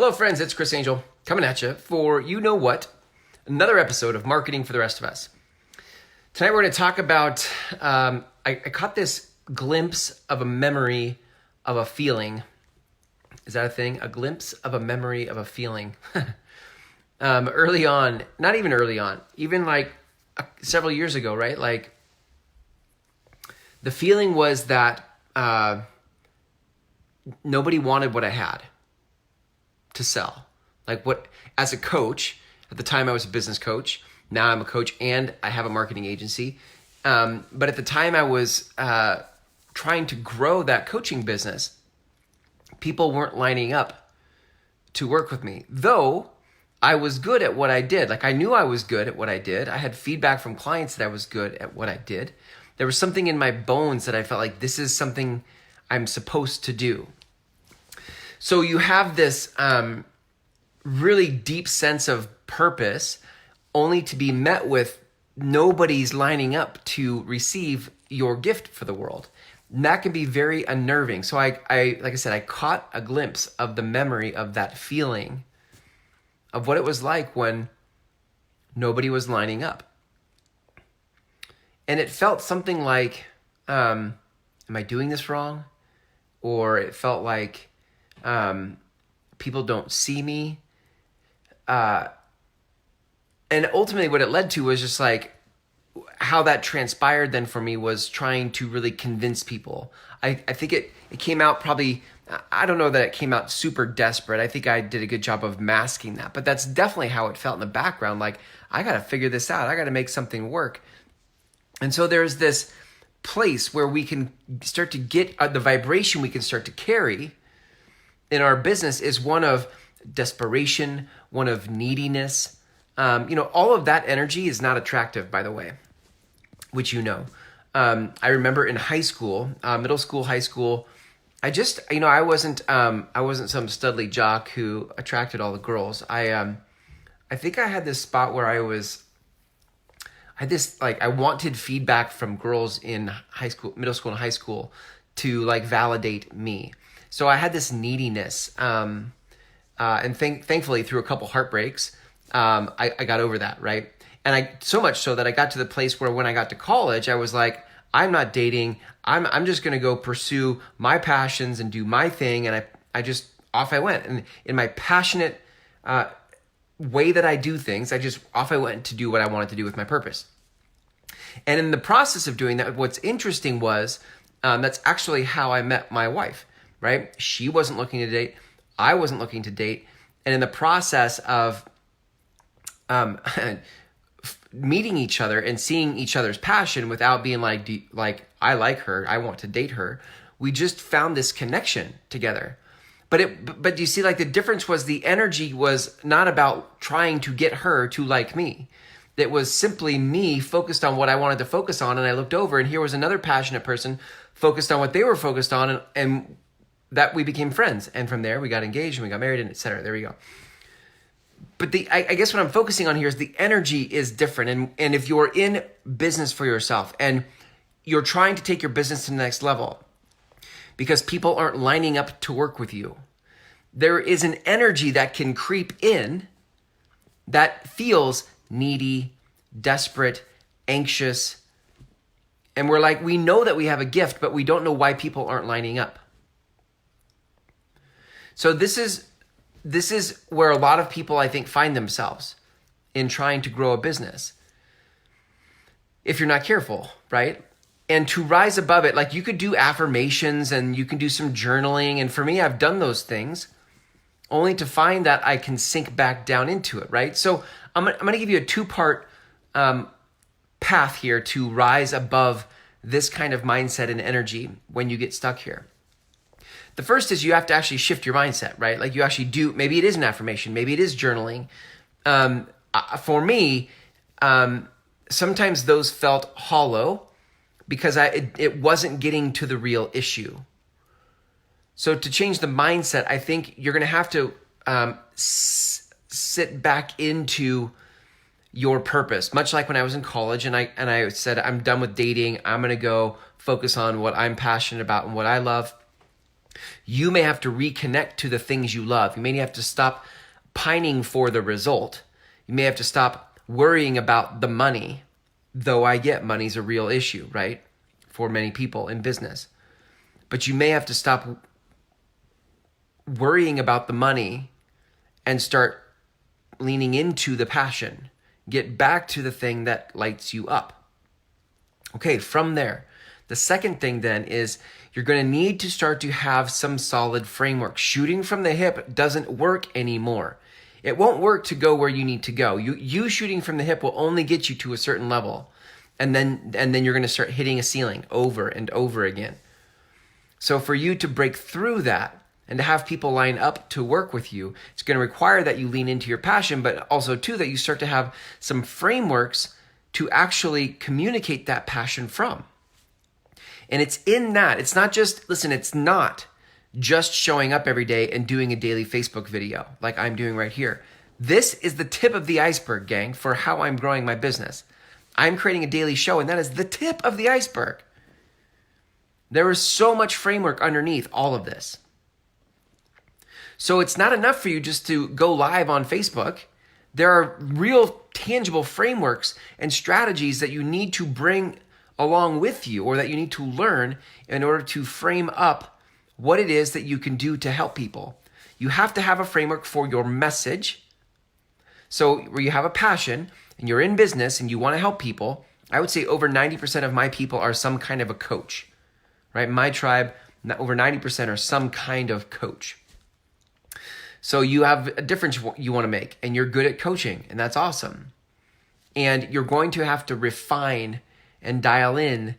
Hello friends, it's Chris Angel coming at you for you know what, another episode of Marketing for the Rest of Us. Tonight we're going to talk about, I caught this glimpse of a memory of a feeling. Is that a thing? A glimpse of a memory of a feeling. Early on, not even early on, even like several years ago, right? Like the feeling was that nobody wanted what I had to sell. Like what, as a coach, at the time I was a business coach, now I'm a coach and I have a marketing agency. But at the time I was trying to grow that coaching business, people weren't lining up to work with me. Though I was good at what I did. Like I knew I was good at what I did. I had feedback from clients that I was good at what I did. There was something in my bones that I felt like this is something I'm supposed to do. So you have this really deep sense of purpose only to be met with nobody's lining up to receive your gift for the world. And that can be very unnerving. So I like I said, I caught a glimpse of the memory of that feeling of what it was like when nobody was lining up. And it felt something like, am I doing this wrong? Or it felt like people don't see me. And ultimately what it led to was just like how that transpired then for me was trying to really convince people. I think it came out probably, I don't know that it came out super desperate. I think I did a good job of masking that, but that's definitely how it felt in the background. Like, I got to figure this out. I got to make something work. And so there's this place where we can start to get the vibration we can start to carry in our business is one of desperation, one of neediness. All of that energy is not attractive, by the way, which you know. I remember in high school, middle school, high school, I wasn't some studly jock who attracted all the girls. I think I had this spot where I wanted feedback from girls in high school, middle school and high school to like validate me. So I had this neediness, and thankfully through a couple heartbreaks, I got over that, right? And so much so that I got to the place where when I got to college, I was like, I'm not dating. I'm just going to go pursue my passions and do my thing. And I just, off I went. And in my passionate way that I do things, off I went to do what I wanted to do with my purpose. And in the process of doing that, what's interesting was, that's actually how I met my wife, right? She wasn't looking to date. I wasn't looking to date. And in the process of meeting each other and seeing each other's passion without being like, I like her, I want to date her, we just found this connection together. But you see, like the difference was the energy was not about trying to get her to like me. It was simply me focused on what I wanted to focus on. And I looked over and here was another passionate person focused on what they were focused on. And that we became friends. And from there we got engaged and we got married and et cetera. There we go. But I guess what I'm focusing on here is the energy is different. And if you're in business for yourself and you're trying to take your business to the next level because people aren't lining up to work with you, there is an energy that can creep in that feels needy, desperate, anxious. And we're like, we know that we have a gift, but we don't know why people aren't lining up. So this is where a lot of people, I think, find themselves in trying to grow a business. If you're not careful, right? And to rise above it, like you could do affirmations and you can do some journaling. And for me, I've done those things only to find that I can sink back down into it, right? So I'm going to give you a two-part path here to rise above this kind of mindset and energy when you get stuck here. The first is you have to actually shift your mindset, right? Like you actually do, maybe it is an affirmation, maybe it is journaling. For me, sometimes those felt hollow because it wasn't getting to the real issue. So to change the mindset, I think you're going to have to sit back into your purpose. Much like when I was in college and I said, I'm done with dating. I'm going to go focus on what I'm passionate about and what I love. You may have to reconnect to the things you love. You may have to stop pining for the result. You may have to stop worrying about the money, though I get money's a real issue, right? For many people in business. But you may have to stop worrying about the money and start leaning into the passion. Get back to the thing that lights you up. Okay, from there, the second thing then is you're going to need to start to have some solid framework. Shooting from the hip doesn't work anymore. It won't work to go where you need to go. You shooting from the hip will only get you to a certain level. And then you're going to start hitting a ceiling over and over again. So for you to break through that and to have people line up to work with you, it's going to require that you lean into your passion, but also too that you start to have some frameworks to actually communicate that passion from. And it's in that. It's not just, listen, it's not just showing up every day and doing a daily Facebook video like I'm doing right here. This is the tip of the iceberg, gang, for how I'm growing my business. I'm creating a daily show, and that is the tip of the iceberg. There is so much framework underneath all of this. So it's not enough for you just to go live on Facebook. There are real tangible frameworks and strategies that you need to bring along with you, or that you need to learn in order to frame up what it is that you can do to help people. You have to have a framework for your message. So where you have a passion and you're in business and you want to help people, I would say over 90% of my people are some kind of a coach, right? My tribe, over 90% are some kind of coach. So you have a difference you want to make, and you're good at coaching, and that's awesome. And you're going to have to refine and dial in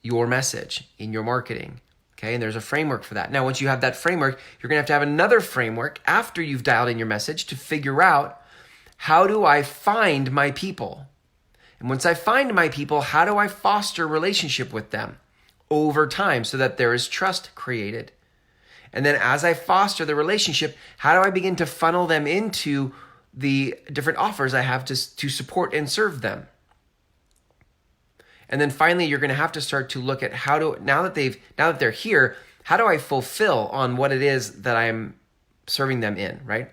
your message in your marketing. Okay, and there's a framework for that. Now, once you have that framework, you're going to have another framework after you've dialed in your message to figure out, how do I find my people? And once I find my people, how do I foster relationship with them over time so that there is trust created? And then as I foster the relationship, how do I begin to funnel them into the different offers I have to support and serve them? And then finally, you're going to have to start to look at now that they're here, how do I fulfill on what it is that I'm serving them in, right?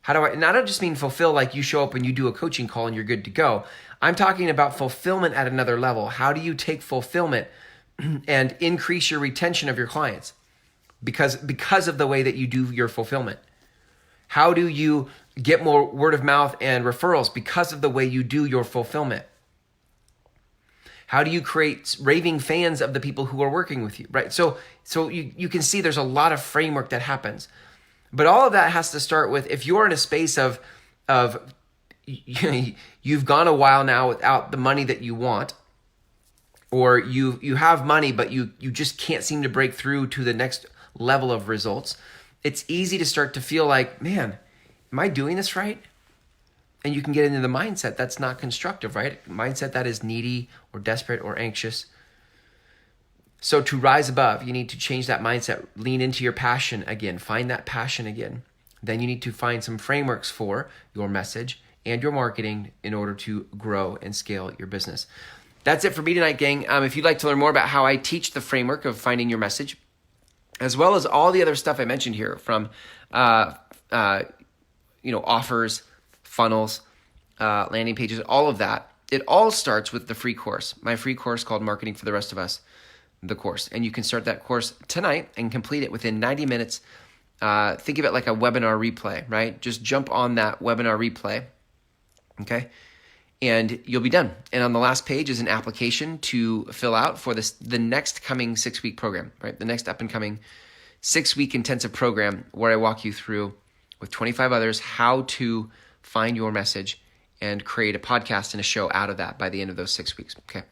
How do I, and I don't just mean fulfill like you show up and you do a coaching call and you're good to go. I'm talking about fulfillment at another level. How do you take fulfillment and increase your retention of your clients? Because of the way that you do your fulfillment. How do you get more word of mouth and referrals? Because of the way you do your fulfillment. How do you create raving fans of the people who are working with you, right? So you can see there's a lot of framework that happens. But all of that has to start with, if you're in a space of you've gone a while now without the money that you want, or you have money, but you just can't seem to break through to the next level of results, it's easy to start to feel like, man, am I doing this right? And you can get into the mindset that's not constructive, right? Mindset that is needy or desperate or anxious. So to rise above, you need to change that mindset, lean into your passion again, find that passion again. Then you need to find some frameworks for your message and your marketing in order to grow and scale your business. That's it for me tonight, gang. If you'd like to learn more about how I teach the framework of finding your message, as well as all the other stuff I mentioned here from offers, funnels, landing pages, all of that, it all starts with the free course, my free course called Marketing for the Rest of Us, the course. And you can start that course tonight and complete it within 90 minutes. Think of it like a webinar replay, right? Just jump on that webinar replay, okay? And you'll be done. And on the last page is an application to fill out for the next coming 6-week program, right? The next up and coming 6-week intensive program where I walk you through with 25 others how to find your message and create a podcast and a show out of that by the end of those 6 weeks, okay?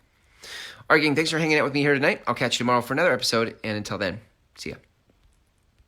All right, gang, thanks for hanging out with me here tonight. I'll catch you tomorrow for another episode, and until then, see ya.